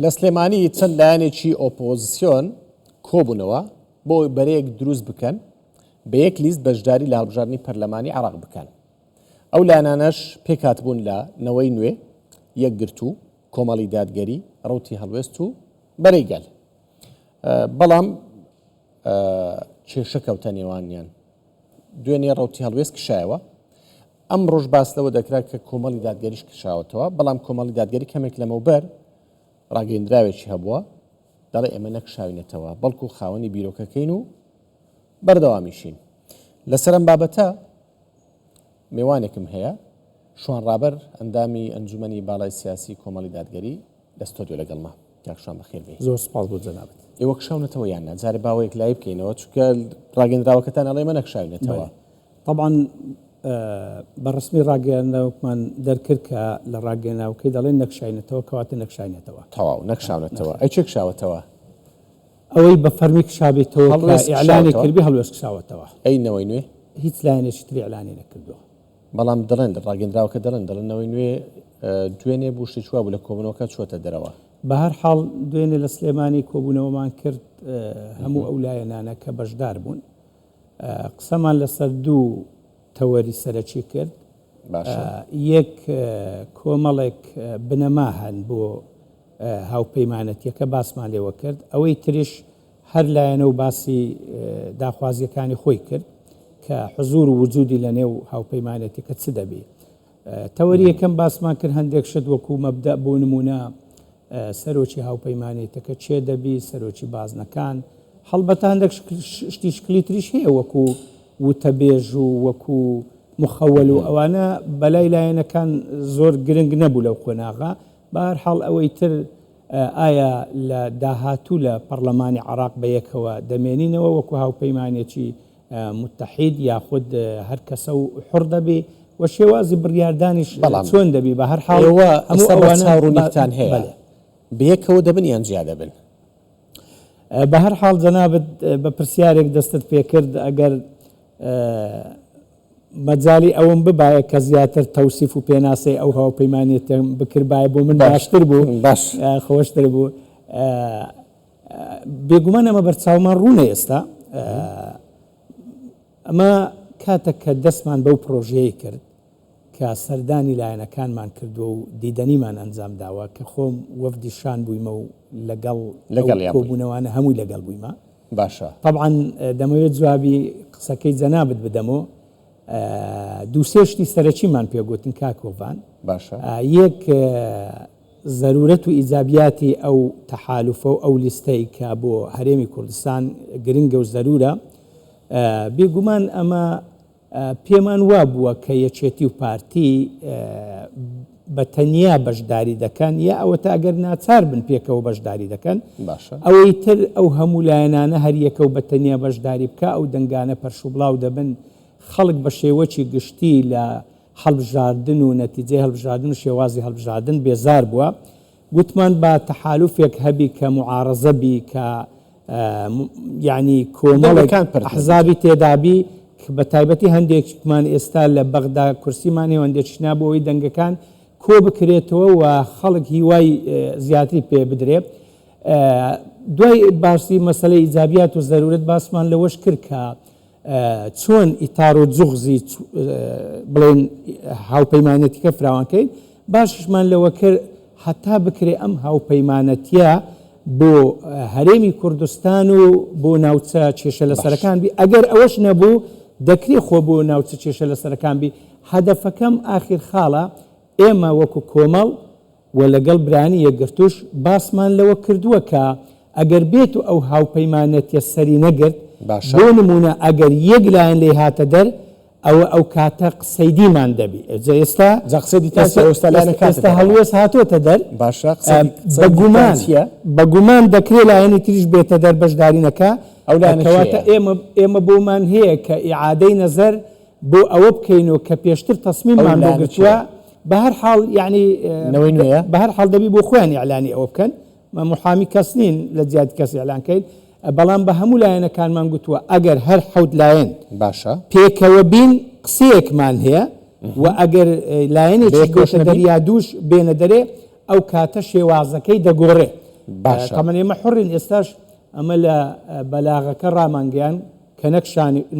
لە سلێمانی چەند لایەنێکی ئۆپۆزیسیۆن کۆبوونەوە بۆ بەرەیەک دروست بکەن بە یەک لیست بەشداری لە هەڵبژاردننی پەرلەمانی عێراق بکەن. ئەو لایەنانەش پێکهاتبوون لە نەوەی نوێ، یەکگرتو، کۆمەڵی دادگەری، ڕەوتی هەڵوێست و بەرەیگەل. بەڵام کێشە کەوتە نێوانیان. دوێنێ ڕەوتی هەڵوێست کشایەوە. ئەم ڕۆژ باس لەوە دەکرات کە کۆمەڵی دادگەریش کشاوەتەوە، بەڵام کۆمەڵی دادگەری کەمێک لەمەوبەر ڕاگەیەندراوێکی هەبووە، دەڵێ ئێمە نەکشاوینەتەوە، بەڵکو خاوەنی بیرۆکەکەین و بەردەوامیشین. لەسەرم بابەتە میوانێکم هەیە، شوانڕابەر ئەندامی ئەنجومەنی باڵای سیاسی کۆمەڵی دادگەری لە ستۆدیۆ لەگەڵما. کاکشان بەخێر بێ. زۆر سپاس بۆ جەنابەت. ئێوە کشاونەتەوە یان نا؟ جارێ باوەیەک لای بکەینەوە، چونکە ڕاگەیەندراوەکەتان ئەڵێ ئێمە نەکشاوینەتەوە. طبعا بەڕسمی ڕاگەیاندراوەکمان دەرکرد کە لە ڕاگەیاندراوەکەی دەڵێن نەکشاینەتەوە، کەواتە نەکشاینەتەوە. تەواو نەکشاونەتەوە. ئەی چێ کشاوەتەوە؟ ئەوەی بە فەرمی کشابێتەوە ئیعلانی کردبی هەڵوێست کشاوەتەوە. ئەی نەوەی نوێ هیچ لایەنێکی تری ئیعلانی نەکردووە. بەڵام دەڵێن ڕاگەیەندراوەکە دەڵێنەوەی نوێ دوێنێ بوشتی چوە بوو لە کۆبوونەوەکە چۆتە دەرەوە. بە هەر حاڵ دوێنێ لە سلێمانی کۆبوونەوەمان کرد هەموو ئەو لایەنانە کە بەشدار بوون، قسەمان لەسەر دوو تەوەری سەرەکی کرد. یەک کۆمەڵێک بنەما هەن بۆ هاوپەیمانەتیەکە باسمان لێوە کرد، ئەوەی تریش هەر لایەنە و باسی داخوازیەکانی خۆی کرد کە حزور و وجودی لە نێو هاوپەیمانەتیەکە چ دەبێ. تەوەری یەکەم باسمان کرد هەندێک شت وەکو مەبدە بۆ نمونە سەرۆکی هاوپەیمانێتەکە چێ دەبی، سەرۆکی بازنەکان، هەڵبەتە هەندێک شتی شکلی تریش هەیە وەکو وتەبێژ و وەکو مخەوەل و ئەوانە بەلای لایەنەکان زۆر گرنگ نەبوو لەو خۆناغا. بە هەر حاڵ ئەوەی تر ئایا لە داهاتوو لە پەرلەمانی عێراق بەیەکەوە دەمێنینەوە وەکو هاوپەیمانێکی متحید یاخود هەر کەسە و حڕ دەبێ و شێوازی بڕیاردانیش چۆن دەبی. بە هەر حاڵ چاڕوونیتان هەیە بەیەکەوە دەبن یان جیا دەبن؟ بە هەر حاڵ جەنابەت بە پرسیارێک دەستت پێکرد، ئەگەر مەجای ئەوم ببایە کە زیاتر تەوسیف و پێناسەی ئەو هاوپەیمانێتە بکربایە بۆ من باشتر بوو، خۆشتر بوو. بێگومان ئەمە بەرچاومان ڕوونە ئێستا. ئەمە کاتێک کە دەستمان بەو پرۆژەیە کرد کە سەردانی لایەنەکانمان کردووە و دیدەنیمان ئەنجام داوە کە خۆم وەفدی شان بوویمە و لەگەڵ کۆبوونەوانە هەمووی لەگەڵ بوویمە. باشە. طبعا دەمەوێت جوابی قسەکەی جەنابەت بدەمەوە. دوو سێ شتی سەرەکیمان پێگوتن کاکۆڤان. باشە. یەک ضرورەت و ئیجابیاتی ئەو تەحالوفە و ئەو لیستەی کە بۆ هەرێمی کوردستان گرنگە و زەرورە. بێگومان ئەمە پێمان وا بووە کە یەکێتی و پارتی بە تەنیا بەشداری دەکەن یا ئەوە تا ئەگەر ناچار بن پێکەوە بەشداری دەکەن. ئەوەی تر ئەو هەموو لایەنانە هەر یەکە و بە تەنیا بەشداری بکە، ئەو دەنگانە پەرشوبڵاو دەبن. خەڵک بە شێوەکی گشتی لە هەڵبژاردن و نەتیجەی هەڵبژاردن و شێوازی هەڵبژاردن بێزار بووە. گوتمان بە تەحالوفێک هەبی کە معارەزە بی، کە یعنی کۆمەڵێک ئەحزابی تێدابی، بە تایبەتی هەندێکمان ئێستا لە بەغدا کورسیمانی هەندێکیش نابەوەی دەنگەکان کۆ بکرێتەوە و خەڵک هیوای زیاتری پێ بدرێت. دوای باسی مەسەلەی ئیجابیات و زەرورەت باسمان لەوەش کرد کە چۆن ئیتار و جوغزی بڵێن هاوپەیمانەتیکە فراوانکەین. باششمان لەوە کرد هەتا بکرێ ئەم هاوپەیمانەتیە بۆ هەرێمی کوردستان و بۆ ناوچە کێشە لە سەرەکان بی. ئەگەر ئەوەش نەبوو دەکرێ خۆ بۆ ناوچە کێشە لە سەرەکان بی. هەدەفەکەم ئاخر خاڵە ئێمە وەکو کۆمەڵ و لەگەڵ برانی یەکگرتوش باسمان لەوە کردووە کە ئەگەر بێت و ئەو هاوپەیمانەتیە سەری نەگرت، بۆ نمونە ئەگەر یەک لایەن لێ هاتە دەر ئەو کاتە قسەی دیمان دەبی. ئێستا ئێستا هەڵوێست هاتۆتە دەر، بەگومان دەکرێت لایەنی تریش بێتە دەر بەشدارینەکە. کەواتە ئێمە بۆمان هەیە کە ئیعادەی نەزەر بۆ ئەوە بکەینەوە کە پێشتر تەسمیممان بۆ گرتووە. بە هەر حاڵ یعنی بە هەر حاڵ دەبی بۆ خۆیان ئیعلانی ئەوە بکەن. محامی کەس نین لە جیاتی کەس ئیعلانکەین. بەڵام بە هەموو لایەنەکانمان گوتووە ئەگەر هەر حەوت لایەن باشە پێکەوە بین قسەیەکمان هەیە و ئەگەر لایەنێکی گۆشە دەریا دووش بێنە دەرێ ئەو کاتە شێوازەکەی دەگۆڕێ. باشە. تەمەن ئێمە حڕین ئێستاش ئەمە لە بەلاغەکە ڕامانگەیان کە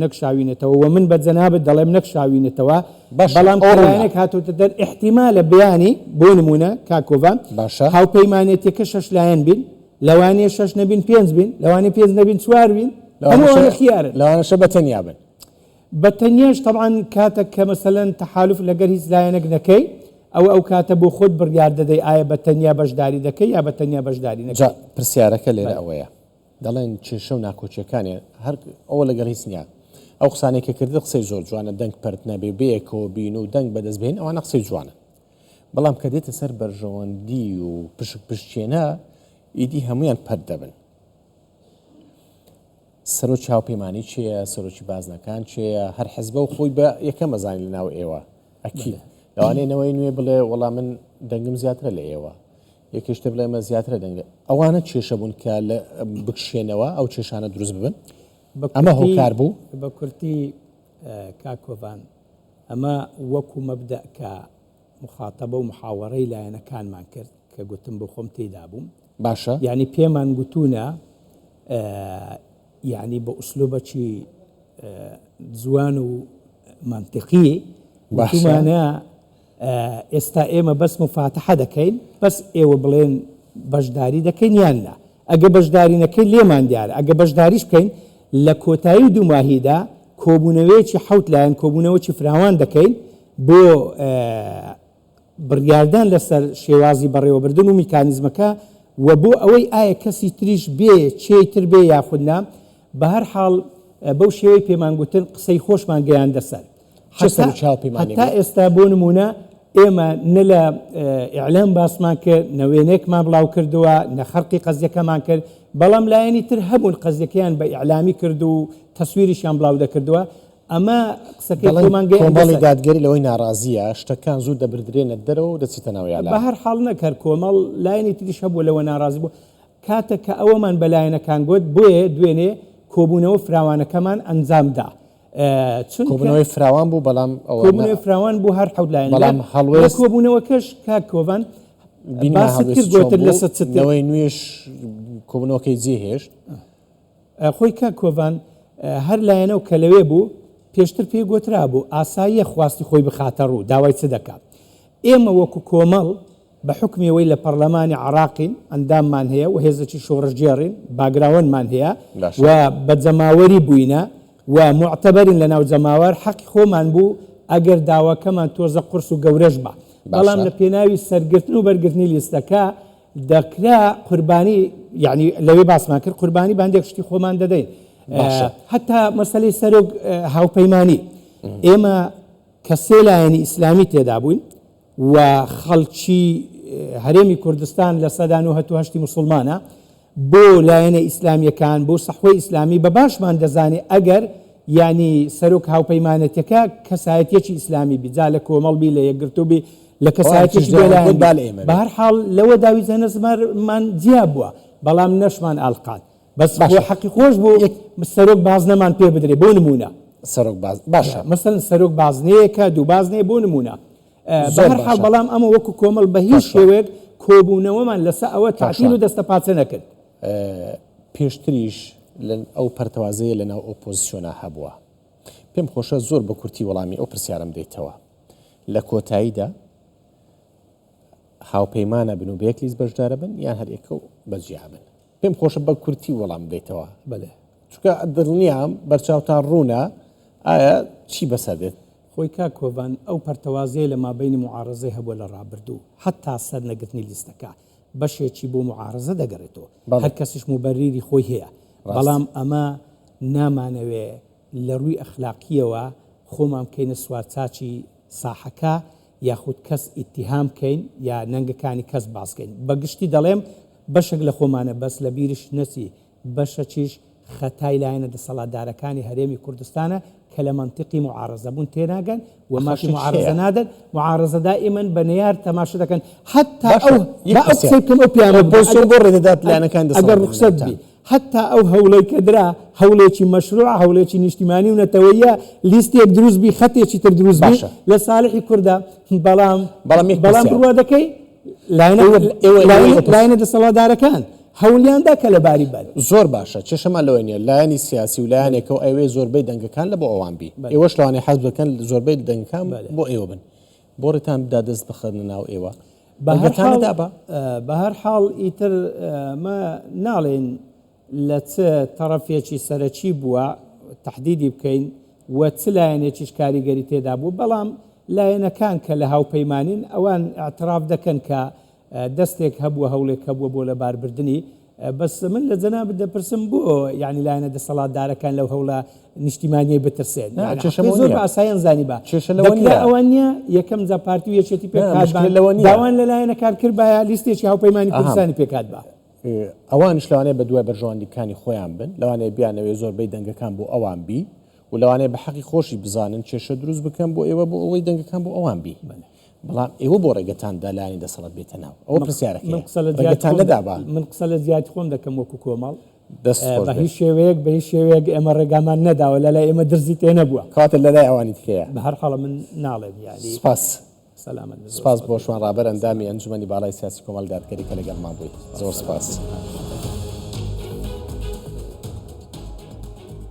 نەکشاوینێتەوە و من بە جەنابەت دەڵێم نەکشاوینێتەوە، بەڵام کەلایەنێک هاتوتە دەر احتیمالە بەیانی بۆ نمونە کاکۆڤان هاوپەیمانێتیەکە 6 لایەن بین، لەوانەیە 6 نەبین 5 بین، لەوانەیە 5 نەبین 4 بین، هەمووانە خیارن، لەوانەشە بەتەنیا بن. بەتەنیاش طبعا کاتێک کە مەسەلەن تەحالوف لەگەر هیچ لایەنێک نەکەی ئەو کاتە بۆ خۆت بڕیار دەدەی ئایا بەتەنیا بەشداری دەکەی یا بەتەنیا بەشداری نەکەی. پرسیارەکە لێرە ئەوەیە دەڵێن کێشە و ناکۆچیەکانی هەر ئەوە لەگەڵ هیچ نییە. ئەو قسانێکە کردە قسەی زۆر جوانە، دەنگ پەرت نەبێ بەیەکەوە بین و دەنگ بەدەست بێن، ئەوانە قسەی جوانە. بەڵام کە دێتە سەر بەرژەوەندی و پشتێنە ئیدی هەمویان پەر دەبن. سەرۆکی هاوپەیمانی چییە؟ سەرۆکی بازنەکان چییە؟ هەر حەزبە و خۆی بە یەکەم مەزانی لەناو ئێوە ئەکی لەوانەیەوەی نوێ بڵێ وەڵام من دەنگم زیاترە لە ئێوە، یەکێشتە بڵێ مە زیاترە دەنگە. ئەوانە کێشە بوون کە لە بکشێنەوە ئەو کێشانە دروست ببن. ئەمە هۆکار بوو بە کورتی کاکۆڤان، ئەمە وەکو مەبدە کە مخاتەبە و محاوەڕەی لایەنەکانمان کرد کە گوتم بۆ خۆم تێدا بووم. باشە، یعنی پێمان گوتوونە یعنی بە ئوسلوبەکی جوان و منطقی گوتومانە ئێستا ئێمە بەس مفاتەحە دەکەین، بەس ئێوە بڵێن بەشداری دەکەین یاننا. ئەگە بەشداری نەکەین لێمان دیارە، ئەگە بەشداریش بکەین لە کۆتایی 2 ماهیدا کۆبوونەوەیەکی 7 لایەن کۆبوونەوەکی فراوان دەکەین بۆ بڕیاردان لەسەر شێوازی بەڕێوەبردن و میکانیزمەکە و بۆ ئەوەی ئایا کەسی تریش بێ چێتر بێ یاخودنا. بە هەر حاڵ بەو شێوەی پێمان گوتن قسەی خۆشمان گەیاندە سەر. هەتا ئێستا بۆ نمونە ئێمە نە لە ئیعلام باسمان کرد، نەوێنێکمان بڵاو کردووە، نەخەرقی قەزیەکەمان کرد، بەڵام لایەنی تر هەبوون قەزیەکەیان بە ئیعلامی کرد و تەسویریشیان بڵاو دەکردووە. ئەمە قسەکەی خۆمان کۆمەڵی دادگەری لەوەی ناڕازیە شتەکان زوو دەبردرێنە دەرەوە و دەچێتە ناو ئیعلام. بە هەر حاڵ نەکرد کۆمەڵ لایەنی تریش هەبووە لەوە ناڕازی بوو. کاتێک کە ئەوەمان بە لایەنەکان گوت بۆیە دوێنێ کۆبوونەوە فراوانەکەمان ئەنجامدا. کۆبوونەوەی فراوان بوو، بەڵام کۆبوونەوەی فراوان بوو هەر 7 لایەن، بەڵام هەڵوێست کۆبوونەوەکەش کاکۆڤان باست کرد گوتر لەسەر چتەوەی نوێش کۆبوونەوەکەی جێهێشت. خۆی کاکۆڤان هەر لایەنە و کە لەوێ بوو پێشتر پێی گوترا بوو ئاساییە خواستی خۆی بخاتە ڕوو داوای چ دەکات. ئێمە وەکو کۆمەڵ بە حکمیەوەی لە پەرلەمانی عراقین ئەنداممان هەیە و هێزێکی شۆڕژگێڕین باگراوەنمان هەیە و بە جەماوەری بووینە و معتەبەرین لە ناو جەماوەر حەقی خۆمان بوو ئەگەر داواکەمان تۆزە قورس و گەورەش بە. بەڵام لە پێناوی سەرگرتن و بەرگرتنی لیستەکە دەکرا قوربانی، یعنی لەوێ باسمان کرد قوربانی باندێک شتی خۆمان دەدەین. حتا مەسەلەی سەرۆک هاوپەیمانی ئێمە کە سێ لایەنی ئیسلامی تێدا بووین و خەڵکی هەرێمی کوردستان لە سەدان و هەشتی موسڵمانە بۆ لایەنە ئیسلامیەکان بۆ سەحوەی ئیسلامی بە باشمان دەزانێ ئەگەر ینی سەرۆک هاوپەیمانەتەکە کەسایەتێکی ئیسلامی بیجا لە کۆمەڵ بی لە یەکگرتوو بی لە کەسایەتێکی بێلایەن بە هەر حاڵ لەوە داوی زەنەزمەرمان جیا بووە، بەڵام نەشمان ئالقان بەس بۆ حەقی خۆش بۆ سەرۆک بازنەمان پێ بدرێ بۆ نمونە. سەرۆک باز باشە مەسەلەن سەرۆک بازنەیەکە دوو بازنەیە بۆ نمونە. بە هەر حاڵ بەڵام ئەمە وەکو کۆمەڵ بە هیچ شێوەیەک کۆبوونەوەمان لەسەر ئەوە تعتیل و دەستە پاچە نەکرد. پێشتریش ئەو پەرتەوازەیە لەناو ئۆپۆزیسیۆنا هەبووە. پێم خۆشە زۆر بە کورتی وەڵامی ئەو پرسیارم دەیتەوە. لە کۆتاییدا هاوپەیمانە بن و بەیەک لیست بەشدارە بن یان هەرێکە و بەجیا بن. پێم خۆشە بە کورتی وەڵام دەیتەوە. بەڵێ چونکە دڵنیام بەرچاوتان ڕوونە ئایا چی بەسەدێت. خۆی کاکۆڤان ئەو پەرتەوازەیە لە مابینی معارەزەی هەبووە لە ڕابردوو حتا سەر نەگرتنی لیستەکە بەشێکی بۆ معارەزە دەگەڕێتەوە، هەر کەسیش مبەرری خۆی هەیە، بەڵام ئەمە نامانەوێ لە ڕووی ئەخلاقیەوە خۆمان بکەینە سوارچاچی ساحەکە یاخود کەس ئیتیهام بکەین یا نەنگەکانی کەس باسکەین. بەگشتی دەڵێم بەشێک لە خۆمانە بەس لە بیرش نەچی بەشەکیش خەتای لایەنە دەسەڵاتدارەکانی هەرێمی کوردستانە کە لە منطقی معارەزە بوون تێناگەن و ماشی معارەزە نادەن، معارەزە دائیمەن بە نەیار تەماشا دەکەن حتا ئەو قسەی بکەم ئەو پیانە بۆ ڕێدەدات لایەنەکان ئەگەر ڕوخسەت بی حتا ئەو هەوڵەی کە درا هەوڵێکی مەشروع هەوڵێکی نیشتیمانی و نەتەوەیە لیستێک دروست بی خەتێکی تر دروست بی لە ساڵحی کووردا، بەڵام بڕوا دەکەی لایەنە دەسەڵاتدارەکان هەوڵیاندا کە لەباری بەر زۆر باشە چێشەمان لەوەی نیە لایەنی سیاسی و لایەنێکە و ئەوێ زۆربەی دەنگەکان لە بۆ ئەوان بی ئێوەش لەوانێ حەز بکەن زۆربەی دەنگەکان بۆ ئێوە بن بۆ ڕێتان بدا دەست بخەنە ناو ئێوە بە هەر حاڵ ئیتر مە ناڵێن لە چ تەڕەفێکی سەرەکی بووە تەحدیدی بکەین وە چ لایەنێکیش کاریگەری تێدا بوو بەڵام لایەنەکان کە لە هاوپەیمانین ئەوان اعتراف دەکەن کە دەستێک هەبووە هەوڵێک هەبووە بۆ لە باربردنی بەس من لە جەناب دەپرسم بۆ یعنی لایەنە دەسەڵاتدارەکان لەو هەوڵە نیشتیمانیی بترسێن زۆر بە ئاساییان زانی بە ئەوان نیە یەکەم جا پارتی و یەکێتی پێکات داوان لە لایەنەکان کرد بە لیستێکی هاوپەیمانی کوردستانی پێکات بە ئەوانش لەوانەیە بە دوای بەرژەوەندیەکانی خۆیان بن لەوانەیە بیانەوەی زۆربەی دەنگەکان بۆ ئەوان بی و لەوانەیە بە حەقی خۆشی بزانن کێشە دروست بکەن بۆ ئێوە بۆ ئەوەی دەنگەکان بۆ ئەوان بی بەڵام ئێوە بۆ ڕێگەتاندا لایەنی دەسەڵات بێتە ناو ئەوە پرسیارەکە من قسە لە زیاتی خۆم دەکەم وەکو کۆمەڵ بە هیچ شێوەیەک ئێمە ڕێگامان نەداوە لە لای ئێمە درزی تێ نەبووە کاتە لە لای ئەوانی تکەیە بە هەر حاڵە من ناڵێم یعنی سپاس بۆ شوان ڕابەر ئەندامی ئەنجومەنی باڵای سیاسی کۆمەڵ دادگەری کە لەگەڵمان بوویت زۆر سپاس.